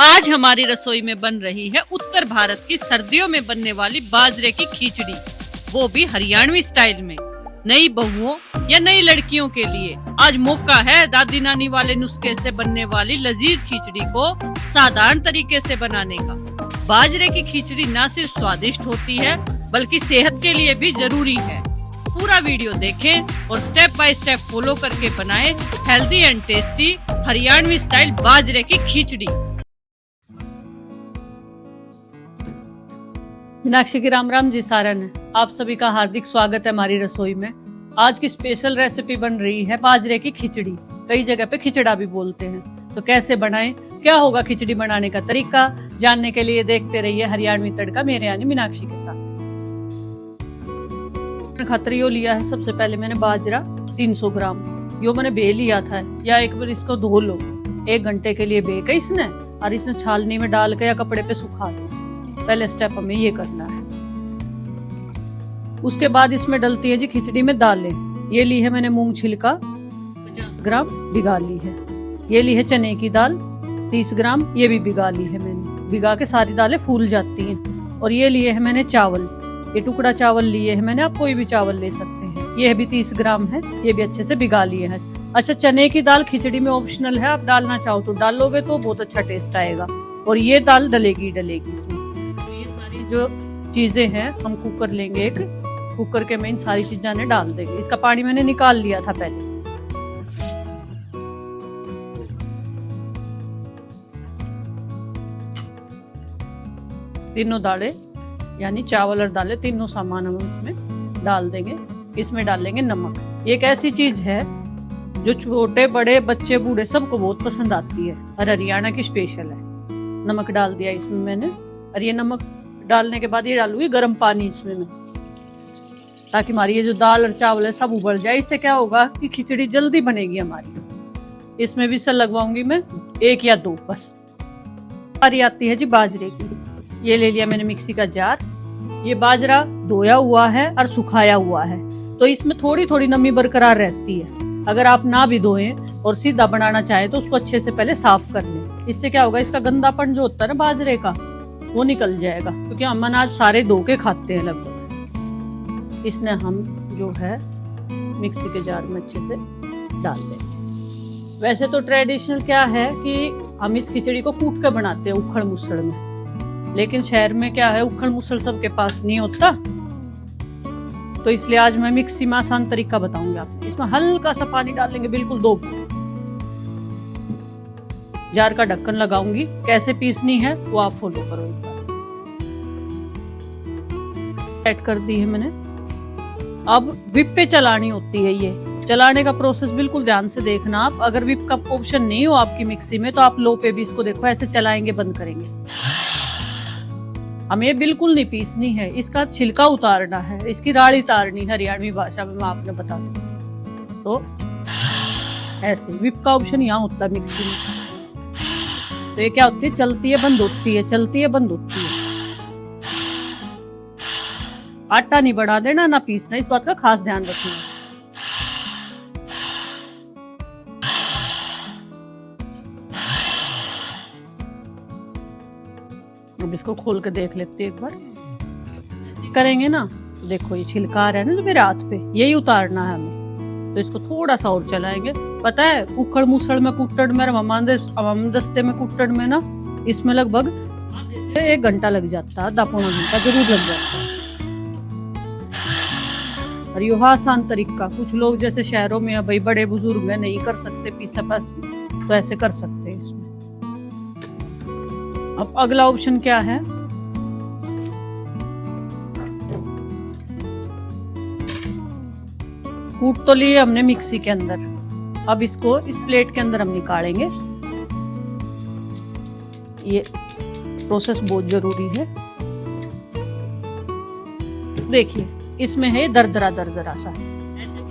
आज हमारी रसोई में बन रही है उत्तर भारत की सर्दियों में बनने वाली बाजरे की खिचड़ी, वो भी हरियाणवी स्टाइल में। नई बहुओं या नई लड़कियों के लिए आज मौका है दादी नानी वाले नुस्खे से बनने वाली लजीज खिचड़ी को साधारण तरीके से बनाने का। बाजरे की खिचड़ी न सिर्फ स्वादिष्ट होती है बल्कि सेहत के लिए भी जरूरी है। पूरा वीडियो देखें और स्टेप बाय स्टेप फॉलो करके बनाएं healthy and tasty Haryanvi style बाजरे की खिचड़ी। मीनाक्षी की राम राम जी सारन है। आप सभी का हार्दिक स्वागत है हमारी रसोई में। आज की स्पेशल रेसिपी बन रही है बाजरे की खिचड़ी। कई जगह पे खिचड़ा भी बोलते हैं। तो कैसे बनाएं, क्या होगा खिचड़ी बनाने का तरीका, जानने के लिए देखते रहिए हरियाणवी तड़का मेरे यानी मीनाक्षी के साथ। खतरियो लिया है। सबसे पहले मैंने बाजरा 300 ग्राम यो मैंने बे लिया था, या एक बार इसको धो लो। 1 घंटे के लिए बे के इसने और इसने छालनी में डाल के या कपड़े पे सुखा दो। पहले स्टेप हमें ये करना है। उसके बाद इसमें डलती है जी खिचड़ी में दालें। ये ली है मैंने मूंग छिलका 50 ग्राम भिगा ली है। ये ली है चने की दाल 30 ग्राम, ये भी भिगा ली है मैंने। भिगा के सारी दालें फूल जाती हैं। और ये लिए है मैंने चावल, ये टुकड़ा चावल लिए है मैंने, आप कोई भी चावल ले सकते हैं। ये भी 30 ग्राम है, ये भी अच्छे से भिगा लिए हैं। अच्छा, चने की दाल खिचड़ी में ऑप्शनल है, आप डालना चाहो तो डाल लोगे तो बहुत अच्छा टेस्ट आएगा। और ये दाल डलेगी इसमें। तो ये सारी जो चीजें हैं हम कुकर लेंगे, एक कुकर के में इन सारी चीजें ने डाल देंगे। इसका पानी मैंने निकाल लिया था पहले। तीनों दालें यानी चावल और दालें तीनों सामान हम इसमें डाल देंगे। इसमें डालेंगे नमक। ये एक ऐसी चीज है जो छोटे बड़े बच्चे बूढ़े सबको बहुत पसंद आती है और हरियाणा की स्पेशल है। नमक डाल दिया इसमें मैंने। और ये नमक डालने के बाद ये डालूंगी गर्म पानी इसमें मैं, ताकि हमारी ये जो दाल और चावल है सब उबल जाए। इससे क्या होगा कि खिचड़ी जल्दी बनेगी हमारी। इसमें विसल लगवाऊंगी मैं 1 या 2 बस। हरी आती है जी बाजरे की। ये ले लिया मैंने मिक्सी का जार। ये बाजरा धोया हुआ है और सुखाया हुआ है, तो इसमें थोड़ी थोड़ी नमी बरकरार रहती है। अगर आप ना भी धोएं और सीधा बनाना चाहें तो उसको अच्छे से पहले साफ कर लें। इससे क्या होगा, इसका गंदापन जो होता है ना बाजरे का, वो निकल जाएगा। क्योंकि हम अनाज सारे धो के खाते हैं लगभग। इसने हम जो है मिक्सी के जार में अच्छे से डाल दें। वैसे तो ट्रेडिशनल क्या है कि हम इस खिचड़ी को कूट के बनाते हैं उखड़ मुसड़ में, लेकिन शहर में क्या है उखड़ मुसड़ सबके पास नहीं होता। तो इसलिए आज मैं मिक्सी में आसान तरीका बताऊंगी आपको। इसमें हल्का सा पानी डालेंगे, बिल्कुल 2 जार का ढक्कन लगाऊंगी। कैसे पीसनी है वो आप फॉलो करो एक बार। ऐड कर दी है मैंने। अब विप पे चलानी होती है। ये चलाने का प्रोसेस बिल्कुल ध्यान से देखना आप। अगर विप का ऑप्शन नहीं हो आपकी मिक्सी में तो आप लो पे भी इसको देखो ऐसे चलाएंगे, बंद करेंगे। हमें बिल्कुल नहीं पीसनी है, इसका छिलका उतारना है, इसकी राड़ी तारनी हरियाणवी भाषा में मैं आपने बता दूं। तो ऐसे विप का ऑप्शन यहाँ होता है मिक्सी में। तो ये क्या होती है, चलती है बंद होती है, चलती है बंद होती है। आटा नहीं बढ़ा देना ना पीसना, इस बात का खास ध्यान रखना। अब इसको खोल के देख लेते हैं एक बार। करेंगे ना, देखो ये छिलका आ रहा है ना जो मेरे हाथ पे, यही उतारना है हमें। तो इसको थोड़ा सा और चलाएंगे। पता है उखड़ मुसड़ में कुट्टड़ में दस्ते में कुट्टड़ में ना इसमें लगभग 1 घंटा लग जाता है, आधा पौना घंटा जरूर लग जाता है। और यह आसान तरीका, कुछ लोग जैसे शहरों में भाई बड़े बुजुर्ग है नहीं कर सकते पीसा पास, तो ऐसे कर सकते हैं इसमें। अब अगला ऑप्शन क्या है, कूट तो लिए हमने मिक्सी के अंदर। अब इसको इस प्लेट के अंदर हम निकालेंगे। ये प्रोसेस बहुत जरूरी है। देखिए इसमें है दरदरा सा।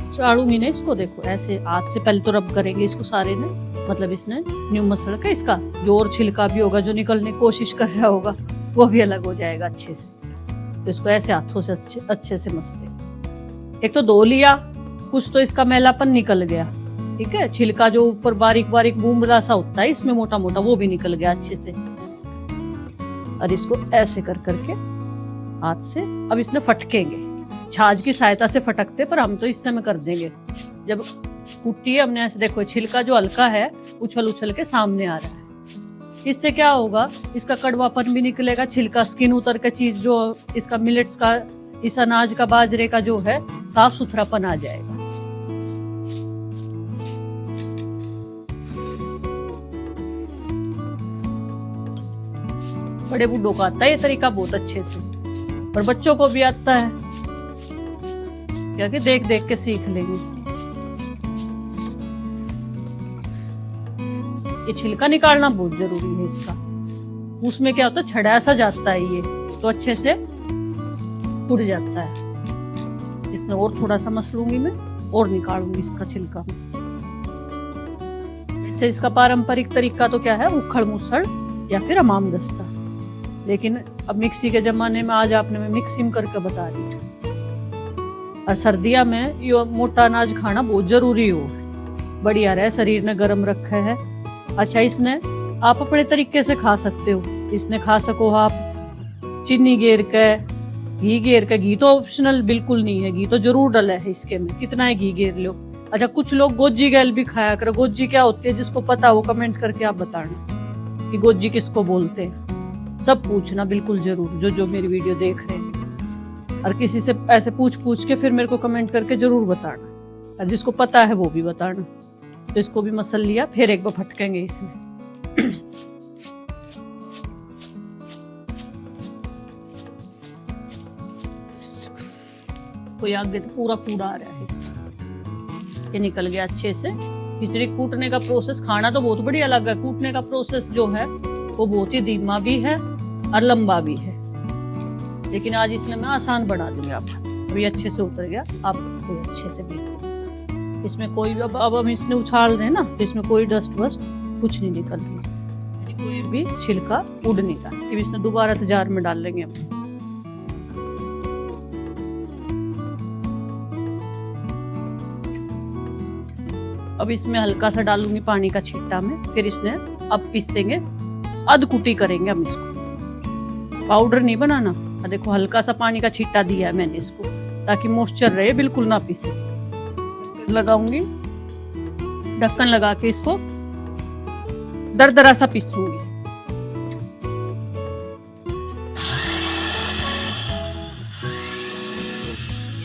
चाड़ूंगी ना इसको, देखो ऐसे हाथ से पहले तो रब करेंगे इसको सारे ने, मतलब इसने न्यू मसल का इसका जो और छिलका भी होगा जो निकलने की कोशिश कर रहा होगा वो भी अलग हो जाएगा अच्छे से। तो इसको ऐसे हाथों से अच्छे से मसले। एक तो धो लिया, कुछ तो इसका मैलापन निकल गया। ठीक है। छिलका जो ऊपर बारीक बारीक बूमला सा होता है इसमें मोटा मोटा, वो भी निकल गया अच्छे से। और इसको ऐसे कर करके हाथ से अब इसने फटकेंगे, छाछ की सहायता से फटकते, पर हम तो इस समय कर देंगे। जब कुटी है हमने ऐसे, देखो छिलका जो हल्का है उछल उछल के सामने आ रहा है। इससे क्या होगा, इसका कड़वापन भी निकलेगा, छिलका स्किन उतर के चीज जो इसका मिलेट्स का, इस अनाज का, बाजरे का जो है साफ सुथरापन आ जाएगा। बड़े बूढ़ों को आता है ये तरीका बहुत अच्छे से, और बच्चों को भी आता है, क्योंकि देख देख के सीख लेंगे। ये छिलका निकालना बहुत जरूरी है इसका। उसमें क्या होता है, छड़ा सा जाता है ये, तो अच्छे से उड़ जाता है। इसमें और थोड़ा सा मस लूंगी मैं और निकालूंगी इसका छिलका। जैसे इसका पारंपरिक तरीका तो क्या है, उखड़ मुसड़ या फिर हमाम दस्ता, लेकिन अब मिक्सी के जमाने में आज आपने मैं मिक्सिंग करके बता रही हूँ। और सर्दियों में ये मोटा अनाज खाना बहुत जरूरी हो, बढ़िया रहे, शरीर ने गर्म रखा है। अच्छा, इसने आप अपने तरीके से खा सकते हो। इसने खा सको आप चीनी गेर के, घी गेर के। घी तो ऑप्शनल बिल्कुल नहीं है, घी तो जरूर डला है इसके में, कितना है घी गेर लो। अच्छा, कुछ लोग गोजी गैल भी खाया करो। गोजी क्या होती है, जिसको पता हो कमेंट करके आप बताना कि गोजी किसको बोलते हैं। सब पूछना बिल्कुल जरूर, जो मेरी वीडियो देख रहे हैं, और किसी से ऐसे पूछ के फिर मेरे को कमेंट करके जरूर बताना, और जिसको पता है वो भी बताना। तो इसको भी मसल लिया, फिर एक बार फटकेंगे इसमें। कोई आगे तो पूरा कूड़ा आ रहा है इसका, ये निकल गया अच्छे से। खिचड़ी कूटने का प्रोसेस, खाना तो बहुत बढ़िया लगा, कूटने का प्रोसेस जो है वो बहुत ही धीमा भी है और लंबा भी है, लेकिन आज इसमें मैं आसान बना दूंगी आपको। अभी अच्छे से उतर गया, आप अच्छे से भी इसमें कोई भी, अब हम इसने उछाल रहे हैं ना, तो इसमें कोई डस्ट वस्ट कुछ नहीं निकल रही, कोई भी छिलका उड़ नहीं रहा। अब इसमें दोबारा जार में डाल लेंगे हम। अब इसमें हल्का सा डालूंगी पानी का छींटा में, फिर इसने अब पीसेंगे, अध कुटी करेंगे हम इसको, पाउडर नहीं बनाना। देखो हल्का सा पानी का छींटा दिया है मैंने इसको, ताकि मॉइस्चर रहे, बिल्कुल ना पीसे। लगाऊंगी, ढक्कन लगा के इसको दरदरा सा पीसूंगी।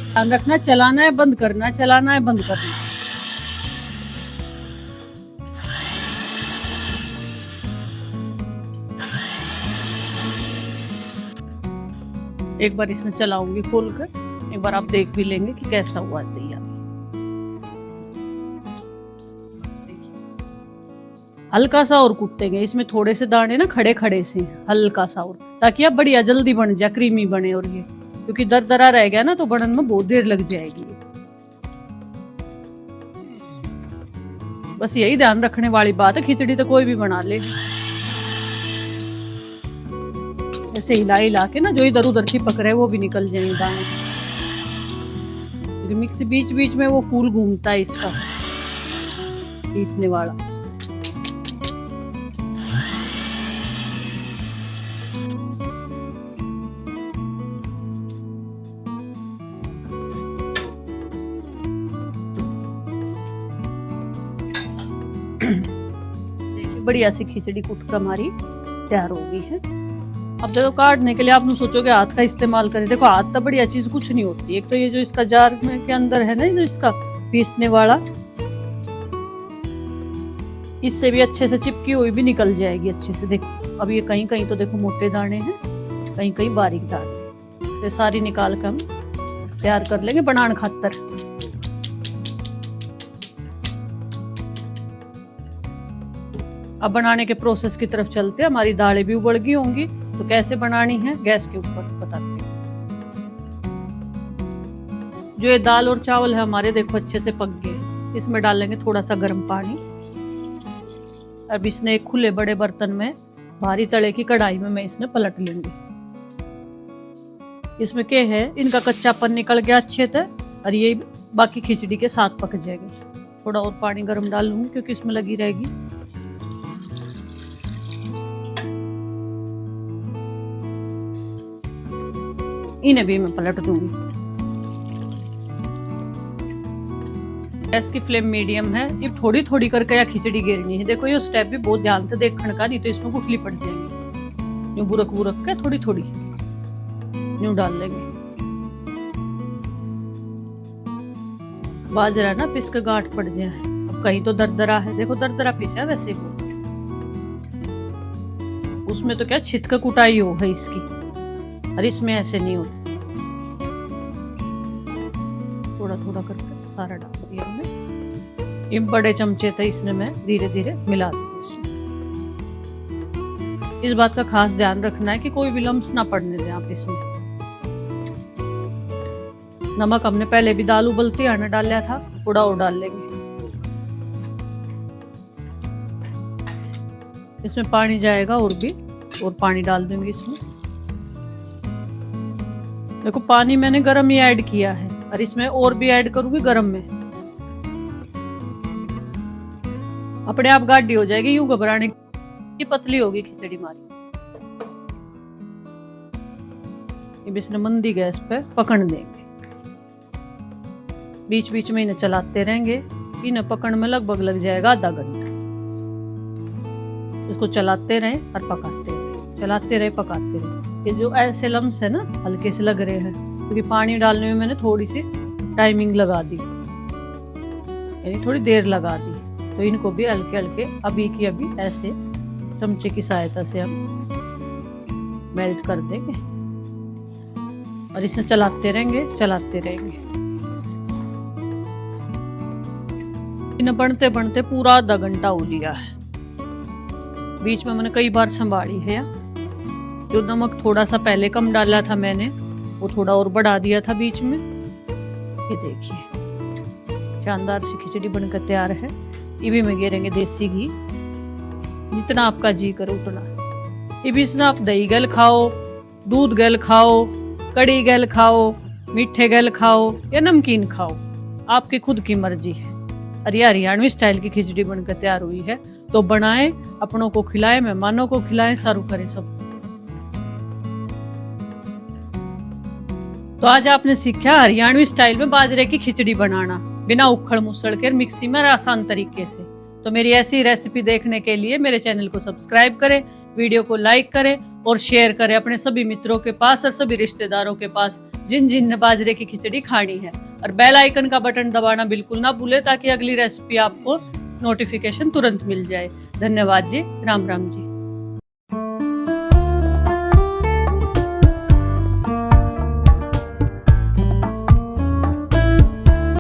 ध्यान रखना, चलाना है बंद करना है, चलाना है बंद करना है। एक बार इसमें चलाऊंगी खोल कर, एक बार आप देख भी लेंगे कि कैसा हुआ है तैयार। हल्का सा और कूटेंगे, इसमें थोड़े से दाने ना खड़े खड़े से, हल्का सा और, ताकि अब बढ़िया जल्दी बन जाए, क्रीमी बने। और ये क्योंकि दरदरा रह गया ना, तो बनने में बहुत देर लग जाएगी। बस यही ध्यान रखने वाली बात है, खिचड़ी तो कोई भी बना ले, ऐसे हिला हिला के ना, जो इधर उधर चिपक रहे वो भी निकल जाएंगे दाने। मिक्सी बीच बीच में वो फूल घूमता है इसका पीसने वाला। देखिए बढ़िया सी खिचड़ी कुटका हमारी तैयार हो गई है। अब देखो काटने के लिए आप सोचोगे हाथ का इस्तेमाल करें, देखो हाथ तो बढ़िया चीज कुछ नहीं होती। एक तो ये जो इसका जार में के अंदर है ना, जो इसका पीसने वाला, इससे भी अच्छे से चिपकी हुई भी निकल जाएगी अच्छे से। देखो अब ये कहीं कहीं तो देखो मोटे दाने हैं, कहीं कहीं बारीक दाने, ये सारी निकाल कर हम तैयार कर लेंगे बनाने खातर। अब बनाने के प्रोसेस की तरफ चलते हैं। हमारी दालें भी उबल गई होंगी, तो कैसे बनानी है गैस के ऊपर बताते हैं। जो ये दाल और चावल है हमारे, देखो अच्छे से पक गए। इसमें डालेंगे थोड़ा सा गर्म पानी। अब इसने एक खुले बड़े बर्तन में, भारी तले की कढ़ाई में मैं इसने पलट लूंगी। इसमें क्या है, इनका कच्चापन निकल गया अच्छे से, और ये बाकी खिचड़ी के साथ पक जाएगी। थोड़ा और पानी गर्म डाल लूंगी क्योंकि इसमें लगी रहेगी। इन्हें भी मैं पलट दूंगी। गैस की फ्लेम मीडियम है। ये थोड़ी थोड़ी करके या खिचड़ी गिरनी है। देखो ये स्टेप भी बहुत ध्यान से देखने का, नहीं तो इसमें गुठली पड़ जाएगी। यूं बुरक बुरक के थोड़ी थोड़ी यूं डाल लेंगे। बाजरा ना पिस के गांठ पड़ जाए। अब कहीं तो दरदरा है, देखो दरदरा पिसा है वैसे ही वो। उसमें तो क्या छिटक कुटाई हो है इसकी, और इसमें ऐसे नहीं होता। थोड़ा थोड़ा करके सारा डाल दिया हमने। ये बड़े चमचे थे, इसने मैं धीरे धीरे मिला दूंगी इसमें। इस बात का खास ध्यान रखना है कि कोई भी लम्स ना पड़ने दें आप इसमें। नमक हमने पहले भी दाल उबलती आना डाला था, थोड़ा और डाल लेंगे। इसमें पानी जाएगा और भी, और पानी डाल देंगे इसमें। देखो पानी मैंने गरम ही ऐड किया है, और इसमें और भी ऐड करूंगी गरम में। अपने आप गाढ़ी हो जाएगी, यूं घबराने की, पतली होगी खिचड़ी हमारी। ये इसने मंदी गैस पे पकड़ देंगे। बीच बीच में इन्हें चलाते रहेंगे। इन्हें पकड़ में लगभग लग जाएगा आधा घंटा। इसको चलाते रहें और पकाते रहें, चलाते रहे पकाते रहे। ये जो ऐसे लम्स है ना हल्के से लग रहे हैं, क्योंकि पानी डालने में मैंने थोड़ी सी टाइमिंग लगा दी, यानी थोड़ी देर लगा दी। तो इनको भी हल्के हल्के अभी की अभी ऐसे चमचे की सहायता से हम मेल्ट कर देंगे, और इसे चलाते रहेंगे चलाते रहेंगे। इन्हें बनते बनते पूरा आधा घंटा हो लिया है। बीच में मैंने कई बार संभाली है। जो नमक थोड़ा सा पहले कम डाला था मैंने, वो थोड़ा और बढ़ा दिया था बीच में। ये देखिए शानदार सी खिचड़ी बनकर तैयार है। ये भी में गेरेंगे देसी घी, जितना आपका जी करे उतना। ये भी इसमें आप दही गल खाओ, दूध गल खाओ, कड़ी गल खाओ, मीठे गल खाओ या नमकीन खाओ, आपकी खुद की मर्जी है। और ये हरियाणवी स्टाइल की खिचड़ी बनकर तैयार हुई है। तो बनाएं, अपनों को खिलाएं, मेहमानों को खिलाएं, सर्व करें सब। तो आज आपने सीखा हरियाणवी स्टाइल में बाजरे की खिचड़ी बनाना, बिना उखड़ मुसड़ के मिक्सी में, आसान तरीके से। तो मेरी ऐसी रेसिपी देखने के लिए मेरे चैनल को सब्सक्राइब करें, वीडियो को लाइक करें और शेयर करें अपने सभी मित्रों के पास और सभी रिश्तेदारों के पास जिन जिन ने बाजरे की खिचड़ी खानी है। और बेल आइकन का बटन दबाना बिल्कुल ना भूले, ताकि अगली रेसिपी आपको नोटिफिकेशन तुरंत मिल जाए। धन्यवाद जी, राम राम जी।